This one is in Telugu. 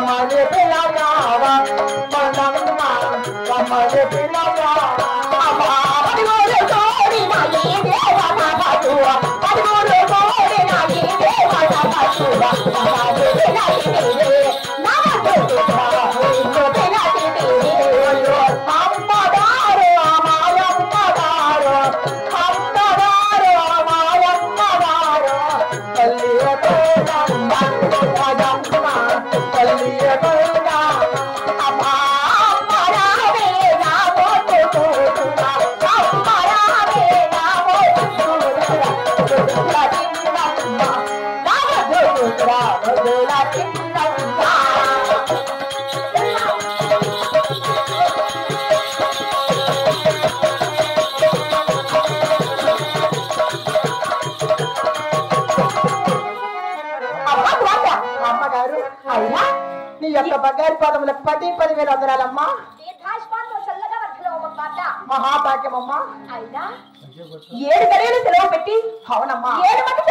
కమ్మని పిల్లగావా మనమ్మ కమ్మని పిల్లగావా అమ్మా పదిగోలు కోడి నా ఈ దేవత పశువ పదిగోలు కోడి నా ఈ దేవత పశువ నాది తినది నాది తినది అమ్మదారు మాయమ్మదారు అమ్మదారు మాయమ్మదారు తల్లియతో నమ్మ తల్లియతో అమ్మరావే నా బోటు కూతురా అమ్మరావే నా బోటు కూతురా బొద్దుల చిన్నమ్మ నా బొద్దురా బొద్దుల చిన్నమ్మ అమ్మగారు అయినా నీ యొక్క బంగారు పాదములకు 10,000 వందనాలమ్మా మహాభాగ్యమమ్మా అయినా 7 గడియలు సెలవు పెట్టి అవునమ్మా 7 మంది